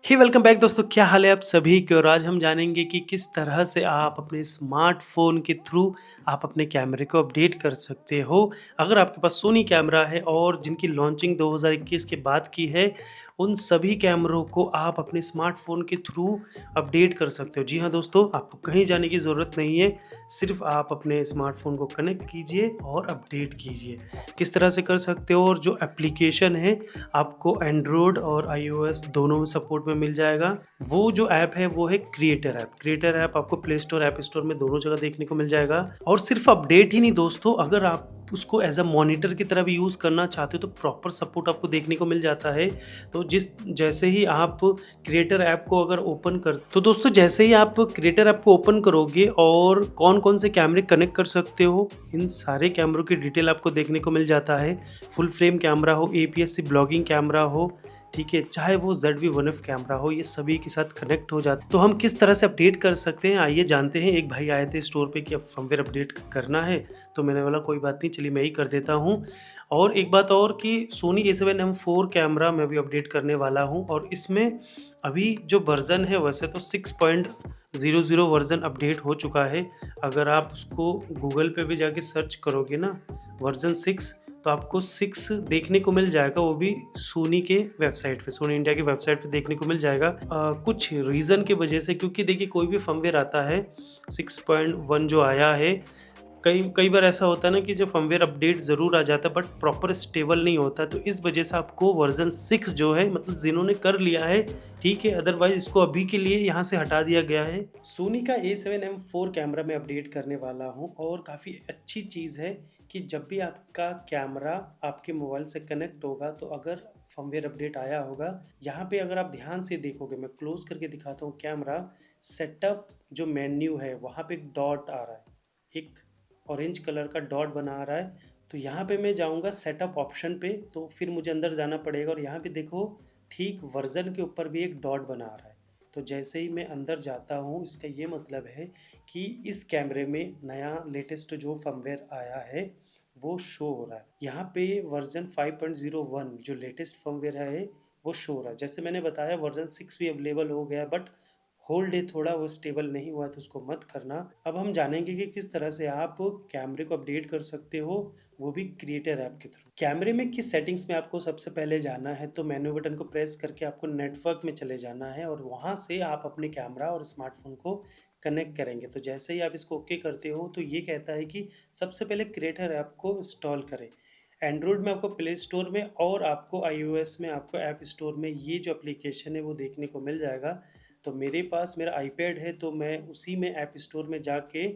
ही welcome back दोस्तों, क्या हाल है आप सभी के। और आज हम जानेंगे कि किस तरह से आप अपने स्मार्टफोन के थ्रू आप अपने कैमरे को अपडेट कर सकते हो। अगर आपके पास सोनी कैमरा है और जिनकी लॉन्चिंग 2021 के बाद की है, उन सभी कैमरों को आप अपने स्मार्टफोन के थ्रू अपडेट कर सकते हो। जी हाँ दोस्तों, आपको कहीं जाने की ज़रूरत नहीं है, सिर्फ आप अपने स्मार्टफोन को कनेक्ट कीजिए और अपडेट कीजिए। किस तरह से कर सकते हो, और जो एप्लीकेशन है आपको एंड्रॉयड और आईओएस दोनों में सपोर्ट में मिल जाएगा। वो जो ऐप है वो है क्रिएटर ऐप। क्रिएटर ऐप आपको प्ले स्टोर, ऐप स्टोर में दोनों जगह देखने को मिल जाएगा। और सिर्फ अपडेट ही नहीं दोस्तों, अगर आप उसको एज अ मॉनिटर की तरह भी यूज़ करना चाहते हो तो प्रॉपर सपोर्ट आपको देखने को मिल जाता है। तो जैसे ही आप क्रिएटर ऐप को अगर ओपन कर तो दोस्तों, जैसे ही आप क्रिएटर ऐप को ओपन करोगे और कौन कौन से कैमरे कनेक्ट कर सकते हो, इन सारे कैमरों की डिटेल आपको देखने को मिल जाता है। फुल फ्रेम कैमरा हो, एपीएस-सी ब्लॉगिंग कैमरा हो, ठीक है, चाहे वो ZV-1F कैमरा हो, ये सभी के साथ कनेक्ट हो जाता है। तो हम किस तरह से अपडेट कर सकते हैं, आइए जानते हैं। एक भाई आए थे स्टोर पे कि अब फर्मवेयर अपडेट करना है, तो मैंने बोला कोई बात नहीं, चलिए मैं ही कर देता हूँ। और एक बात और कि सोनी A7M4 कैमरा मैं भी अपडेट करने वाला हूँ, और इसमें अभी जो वर्जन है वैसे तो 6.00 वर्जन अपडेट हो चुका है। अगर आप उसको गूगल पे भी जाके सर्च करोगे ना, वर्जन 6, तो आपको 6 देखने को मिल जाएगा, वो भी सोनी के वेबसाइट पे, सोनी इंडिया की वेबसाइट पे देखने को मिल जाएगा। कुछ रीज़न की वजह से, क्योंकि देखिए कोई भी फर्मवेयर आता है 6.1 जो आया है, कई कई बार ऐसा होता है ना कि जो फर्मवेयर अपडेट ज़रूर आ जाता है बट प्रॉपर स्टेबल नहीं होता, तो इस वजह से आपको वर्जन 6 जो है, मतलब जिन्होंने कर लिया है ठीक है, अदरवाइज इसको अभी के लिए यहाँ से हटा दिया गया है। सोनी का A7M4 कैमरा मैं अपडेट करने वाला हूँ, और काफ़ी अच्छी चीज़ है कि जब भी आपका कैमरा आपके मोबाइल से कनेक्ट होगा, तो अगर फर्मवेयर अपडेट आया होगा, यहाँ पे अगर आप ध्यान से देखोगे, मैं क्लोज करके दिखाता हूँ कैमरा सेटअप, जो मेन्यू है वहाँ पे एक डॉट आ रहा है, एक ऑरेंज कलर का डॉट बना आ रहा है। तो यहाँ पे मैं जाऊँगा सेटअप ऑप्शन पे, तो फिर मुझे अंदर जाना पड़ेगा, और यहाँ पे देखो ठीक वर्जन के ऊपर भी एक डॉट बना आ रहा है। तो जैसे ही मैं अंदर जाता हूँ, इसका ये मतलब है कि इस कैमरे में नया लेटेस्ट जो फर्मवेयर आया है वो शो हो रहा है। यहाँ पे वर्जन 5.01 जो लेटेस्ट फर्मवेयर है वो शो हो रहा है। जैसे मैंने बताया वर्जन 6 भी अवेलेबल हो गया, बट होल्ड है थोड़ा, वो स्टेबल नहीं हुआ, तो उसको मत करना। अब हम जानेंगे कि किस तरह से आप कैमरे को अपडेट कर सकते हो, वो भी क्रिएटर ऐप के थ्रू। कैमरे में किस सेटिंग्स में आपको सबसे पहले जाना है, तो मेन्यू बटन को प्रेस करके आपको नेटवर्क में चले जाना है, और वहाँ से आप अपने कैमरा और स्मार्टफोन को कनेक्ट करेंगे। तो जैसे ही आप इसको ओके करते हो, तो ये कहता है कि सबसे पहले क्रिएटर ऐप को इंस्टॉल करें। एंड्रॉयड में आपको प्ले स्टोर में, और आपको आईओएस में आपको ऐप स्टोर में ये जो एप्लीकेशन है वो देखने को मिल जाएगा। तो मेरे पास मेरा आईपैड है, तो मैं उसी में ऐप स्टोर में जाके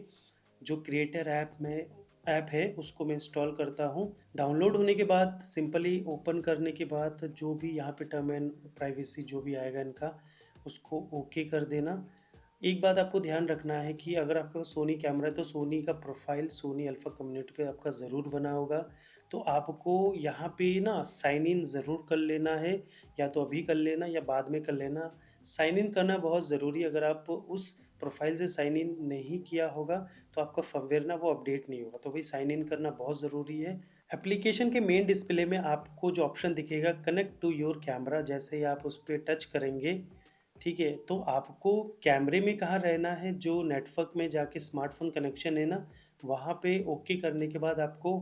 जो क्रिएटर ऐप है उसको मैं इंस्टॉल करता हूँ। डाउनलोड होने के बाद सिंपली ओपन करने के बाद जो भी यहाँ पे टर्म एंड प्राइवेसी जो भी आएगा इनका, उसको ओके कर देना। एक बात आपको ध्यान रखना है कि अगर आपके पास सोनी कैमरा है, तो सोनी का प्रोफाइल सोनी अल्फ़ा कम्युनिटी पे आपका ज़रूर बना होगा। तो आपको यहाँ पे ना साइन इन ज़रूर कर लेना है, या तो अभी कर लेना या बाद में कर लेना। साइन इन करना बहुत ज़रूरी है। अगर आप उस प्रोफाइल से साइन इन नहीं किया होगा, तो आपका फर्मवेयर ना वो अपडेट नहीं होगा, तो भाई साइन इन करना बहुत ज़रूरी है। एप्लीकेशन के मेन डिस्प्ले में आपको जो ऑप्शन दिखेगा कनेक्ट टू योर कैमरा, जैसे ही आप उस पर टच करेंगे, ठीक है, तो आपको कैमरे में कहाँ रहना है, जो नेटवर्क में जाके स्मार्टफोन कनेक्शन है ना, वहाँ पे ओके करने के बाद आपको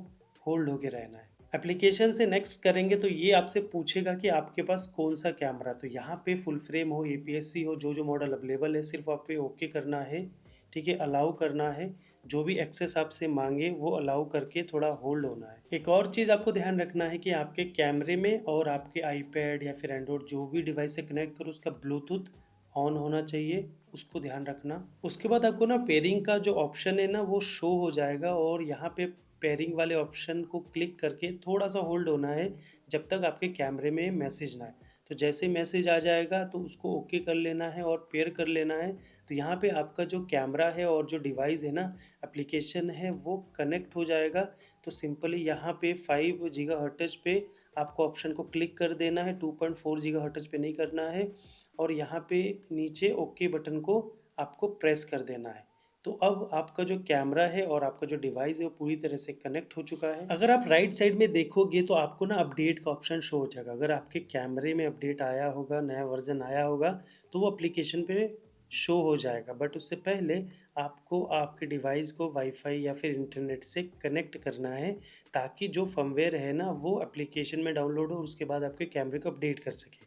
होल्ड होके रहना है। एप्लीकेशन से नेक्स्ट करेंगे तो ये आपसे पूछेगा कि आपके पास कौन सा कैमरा, तो यहाँ पे फुल फ्रेम हो, एपीएस-सी हो, जो जो मॉडल अवेलेबल है, सिर्फ आप पे ओके करना है, ठीक है, अलाउ करना है। जो भी एक्सेस आपसे मांगे वो अलाउ करके थोड़ा होल्ड होना है। एक और चीज़ आपको ध्यान रखना है कि आपके कैमरे में और आपके आईपैड या फिर एंड्रॉयड जो भी डिवाइस से कनेक्ट करो, उसका ब्लूटूथ ऑन होना चाहिए, उसको ध्यान रखना। उसके बाद आपको ना पेयरिंग का जो ऑप्शन है ना वो शो हो जाएगा, और यहाँ पे पेयरिंग वाले ऑप्शन को क्लिक करके थोड़ा सा होल्ड होना है जब तक आपके कैमरे में मैसेज ना आए। तो जैसे मैसेज आ जाएगा तो उसको ओके कर लेना है और पेयर कर लेना है। तो यहाँ पे आपका जो कैमरा है और जो डिवाइस है ना, एप्लीकेशन है, वो कनेक्ट हो जाएगा। तो सिंपली यहाँ पे 5 गीगाहर्ट्ज़ पे आपको ऑप्शन को क्लिक कर देना है, 2.4 गीगाहर्ट्ज़ पे नहीं करना है, और यहाँ पे नीचे ओके बटन को आपको प्रेस कर देना है। तो अब आपका जो कैमरा है और आपका जो डिवाइस है वो पूरी तरह से कनेक्ट हो चुका है। अगर आप राइट साइड में देखोगे तो आपको ना अपडेट का ऑप्शन शो हो जाएगा। अगर आपके कैमरे में अपडेट आया होगा, नया वर्ज़न आया होगा, तो वो एप्लीकेशन पे शो हो जाएगा। बट उससे पहले आपको आपके डिवाइस को वाईफ़ाई या फिर इंटरनेट से कनेक्ट करना है, ताकि जो फ़र्मवेयर है ना वो एप्लीकेशन में डाउनलोड हो और उसके बाद आपके कैमरे को अपडेट कर सके।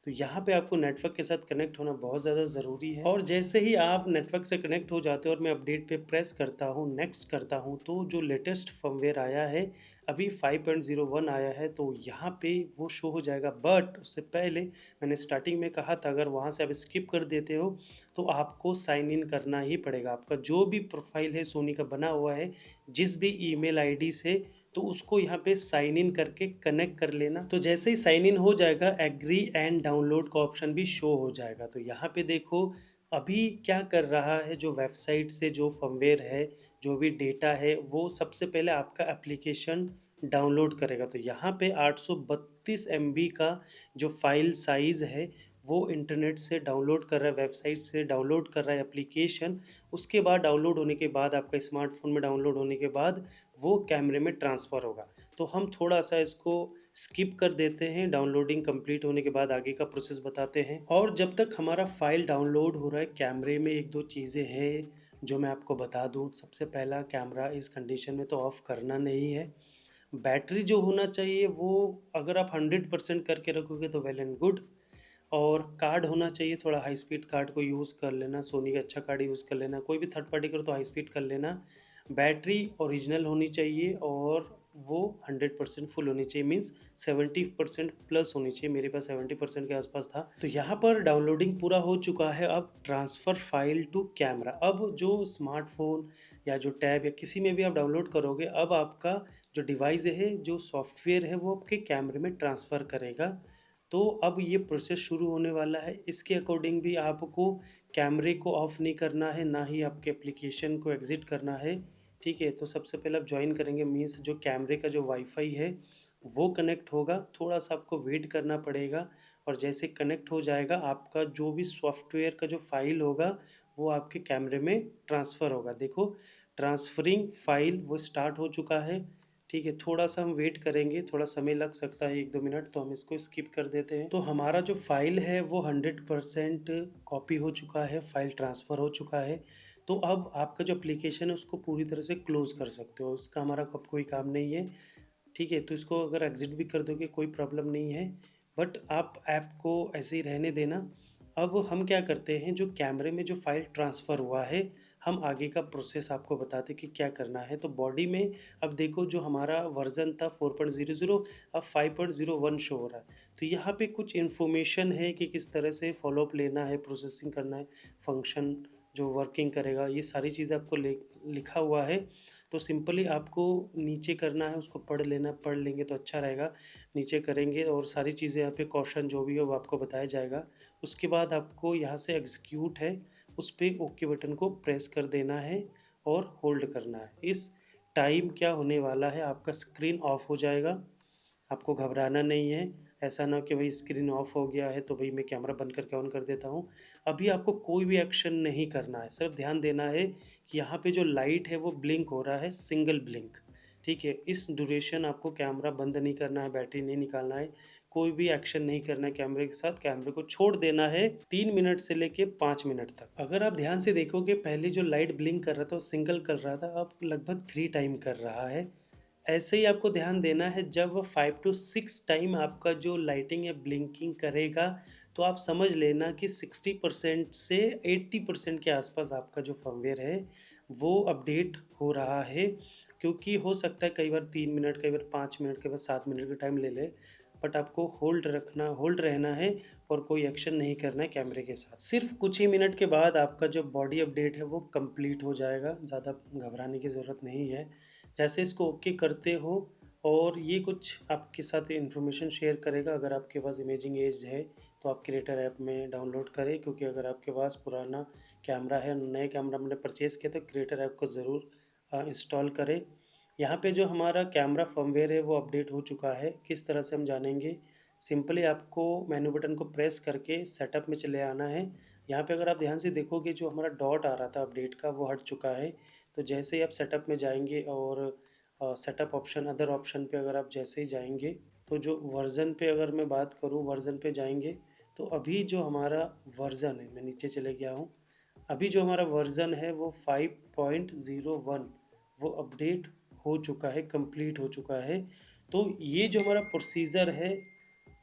तो यहाँ पे आपको नेटवर्क के साथ कनेक्ट होना बहुत ज़्यादा ज़रूरी है, और जैसे ही आप नेटवर्क से कनेक्ट हो जाते हो और मैं अपडेट पे प्रेस करता हूँ, नेक्स्ट करता हूँ, तो जो लेटेस्ट फर्मवेयर आया है, अभी 5.01 आया है, तो यहाँ पे वो शो हो जाएगा। बट उससे पहले मैंने स्टार्टिंग में कहा था, अगर वहाँ से आप स्किप कर देते हो तो आपको साइन इन करना ही पड़ेगा। आपका जो भी प्रोफाइल है सोनी का बना हुआ है, जिस भी ईमेल आईडी से, तो उसको यहाँ पे साइन इन करके कनेक्ट कर लेना। तो जैसे ही साइन इन हो जाएगा, एग्री एंड डाउनलोड का ऑप्शन भी शो हो जाएगा। तो यहाँ पे देखो अभी क्या कर रहा है, जो वेबसाइट से जो फर्मवेयर है, जो भी डेटा है, वो सबसे पहले आपका एप्लीकेशन डाउनलोड करेगा। तो यहाँ पे 832 एमबी का जो फाइल साइज़ है वो इंटरनेट से डाउनलोड कर रहा है, वेबसाइट से डाउनलोड कर रहा है एप्लीकेशन। उसके बाद डाउनलोड होने के बाद, आपका स्मार्टफ़ोन में डाउनलोड होने के बाद वो कैमरे में ट्रांसफ़र होगा। तो हम थोड़ा-सा इसको स्किप कर देते हैं, डाउनलोडिंग कंप्लीट होने के बाद आगे का प्रोसेस बताते हैं। और जब तक हमारा फ़ाइल डाउनलोड हो रहा है, कैमरे में 1-2 चीज़ें हैं जो मैं आपको बता दूँ। सबसे पहला, कैमरा इस कंडीशन में तो ऑफ़ करना नहीं है। बैटरी जो होना चाहिए वो अगर आप 100% करके रखोगे तो वेल एंड गुड। और कार्ड होना चाहिए, थोड़ा हाई स्पीड कार्ड को यूज़ कर लेना, सोनी का अच्छा कार्ड यूज़ कर लेना, कोई भी थर्ड पार्टी करो तो हाई स्पीड कर लेना। बैटरी ओरिजिनल होनी चाहिए और वो 100% फुल होनी चाहिए, मीन्स 70% प्लस होनी चाहिए। मेरे पास 70% के आसपास था। तो यहाँ पर डाउनलोडिंग पूरा हो चुका है। अब ट्रांसफ़र फाइल टू कैमरा। अब जो स्मार्टफोन या जो टैब या किसी में भी आप डाउनलोड करोगे, अब आपका जो डिवाइस है, जो सॉफ्टवेयर है, वो आपके कैमरे में ट्रांसफ़र करेगा। तो अब ये प्रोसेस शुरू होने वाला है। इसके अकॉर्डिंग भी आपको कैमरे को ऑफ़ नहीं करना है, ना ही आपके एप्लीकेशन को एग्ज़िट करना है, ठीक है? तो सबसे पहले आप जॉइन करेंगे, मीन्स जो कैमरे का जो वाईफ़ाई है, वो कनेक्ट होगा। थोड़ा-सा आपको वेट करना पड़ेगा, और जैसे कनेक्ट हो जाएगा, आपका जो भी सॉफ्टवेयर का जो फ़ाइल होगा, वो आपके कैमरे में ट्रांसफ़र होगा। देखो, ट्रांसफ़रिंग फ़ाइल वो स्टार्ट हो चुका है। ठीक है, थोड़ा-सा हम वेट करेंगे, थोड़ा समय लग सकता है 1-2 मिनट, तो हम इसको स्किप कर देते हैं। तो हमारा जो फ़ाइल है वो 100% कॉपी हो चुका है, फ़ाइल ट्रांसफ़र हो चुका है। तो अब आपका जो एप्लीकेशन है उसको पूरी तरह से क्लोज़ कर सकते हो, इसका हमारा अब कोई काम नहीं है। ठीक है, तो इसको अगर एग्ज़िट भी कर दोगे कोई प्रॉब्लम नहीं है, बट आप ऐप को ऐसे ही रहने देना। अब हम क्या करते हैं, जो कैमरे में जो फ़ाइल ट्रांसफ़र हुआ है, हम आगे का प्रोसेस आपको बताते हैं कि क्या करना है। तो बॉडी में अब देखो, जो हमारा वर्ज़न था 4.00, अब 5.01 शो हो रहा है। तो यहाँ पे कुछ इन्फॉर्मेशन है कि किस तरह से फ़ॉलो-अप लेना है, प्रोसेसिंग करना है, फ़ंक्शन जो वर्किंग करेगा, ये सारी चीज़ें आपको लिखा हुआ है। तो सिंपली आपको नीचे करना है, उसको पढ़ लेना, पढ़ लेंगे तो अच्छा रहेगा। नीचे करेंगे और सारी चीज़ें यहाँ पे कॉशन जो भी है वो आपको बताया जाएगा। उसके बाद आपको यहाँ से एग्ज़ीक्यूट है, उस पे ओके बटन को प्रेस कर देना है और होल्ड करना है। इस टाइम क्या होने वाला है, आपका स्क्रीन ऑफ हो जाएगा। आपको घबराना नहीं है। ऐसा ना हो कि भई स्क्रीन ऑफ हो गया है तो भई मैं कैमरा बंद करके ऑन कर देता हूँ। अभी आपको कोई भी एक्शन नहीं करना है, सिर्फ़ ध्यान देना है कि यहाँ पे जो लाइट है वो ब्लिंक हो रहा है, सिंगल ब्लिंक, ठीक है? इस ड्यूरेशन आपको कैमरा बंद नहीं करना है, बैटरी नहीं निकालना है, कोई भी एक्शन नहीं करना है कैमरे के साथ, कैमरे को छोड़ देना है 3 मिनट से लेके 5 मिनट तक। अगर आप ध्यान से देखोगे, पहले जो लाइट ब्लिंक कर रहा था वो सिंगल कर रहा था, अब लगभग 3 टाइम कर रहा है। ऐसे ही आपको ध्यान देना है, जब 5 टू 6 टाइम आपका जो लाइटिंग या ब्लिंकिंग करेगा, तो आप समझ लेना कि 60% से 80% के आसपास आपका जो फर्मवेयर है, वो अपडेट हो रहा है। क्योंकि हो सकता है कई बार 3 मिनट, कई बार 5 मिनट, कई बार 7 मिनट का टाइम ले ले, बट आपको होल्ड रहना है और कोई एक्शन नहीं करना है कैमरे के साथ। सिर्फ़ कुछ ही मिनट के बाद आपका जो बॉडी अपडेट है वो कंप्लीट हो जाएगा, ज़्यादा घबराने की ज़रूरत नहीं है। जैसे इसको ओके करते हो, और ये कुछ आपके साथ इन्फॉर्मेशन शेयर करेगा, अगर आपके पास इमेजिंग एज है तो आप क्रिएटर ऐप में डाउनलोड करें, क्योंकि अगर आपके पास पुराना कैमरा है, नए कैमरा मैंने परचेज़ किया, तो क्रिएटर ऐप को ज़रूर इंस्टॉल करें। यहाँ पे जो हमारा कैमरा फर्मवेयर है वो अपडेट हो चुका है। किस तरह से हम जानेंगे? सिंपली आपको मेनू बटन को प्रेस करके सेटअप में चले आना है। यहाँ पे अगर आप ध्यान से देखोगे जो हमारा डॉट आ रहा था अपडेट का वो हट चुका है। तो जैसे ही आप सेटअप में जाएँगे और सेटअप ऑप्शन अदर ऑप्शन पे अगर आप जैसे ही जाएँगे तो जो वर्ज़न पे अगर मैं बात करूँ वर्ज़न पे जाएँगे तो अभी जो हमारा वर्ज़न है, मैं नीचे चले गया हूँ। अभी जो हमारा वर्ज़न है वो 5.01 वो अपडेट हो चुका है, कंप्लीट हो चुका है। तो ये जो हमारा प्रोसीजर है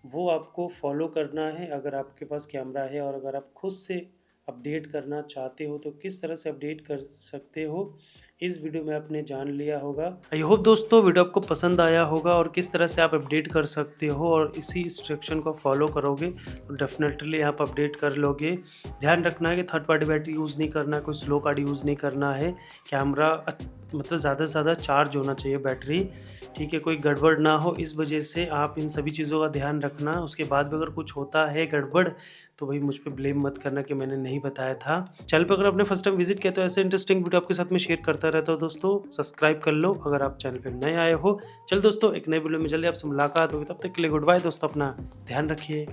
वो आपको फॉलो करना है अगर आपके पास कैमरा है और अगर आप खुद से अपडेट करना चाहते हो तो किस तरह से अपडेट कर सकते हो इस वीडियो में आपने जान लिया होगा। आई होप दोस्तों वीडियो आपको पसंद आया होगा और किस तरह से आप अपडेट कर सकते हो और इसी इंस्ट्रक्शन को फॉलो करोगे तो डेफिनेटली आप अपडेट कर लोगे। ध्यान रखना है कि थर्ड पार्टी बैटरी यूज़ नहीं करना है, कोई स्लो कार्ड यूज़ नहीं करना है। कैमरा मतलब ज़्यादा से ज़्यादा चार्ज होना चाहिए बैटरी, ठीक है, कोई गड़बड़ ना हो। इस वजह से आप इन सभी चीज़ों का ध्यान रखना। उसके बाद भी अगर कुछ होता है गड़बड़ तो भाई मुझ पे ब्लेम मत करना कि मैंने नहीं बताया था। चैनल पे अगर आपने फर्स्ट टाइम विजिट किया तो ऐसे इंटरेस्टिंग वीडियो आपके साथ में शेयर करता रहता हूँ दोस्तों। सब्सक्राइब कर लो अगर आप चैनल पे नए आए हो। चल दोस्तों एक नए वीडियो में जल्दी आपसे मुलाकात होगी, तब तक के लिए गुड बाय दोस्तों, अपना ध्यान रखिए।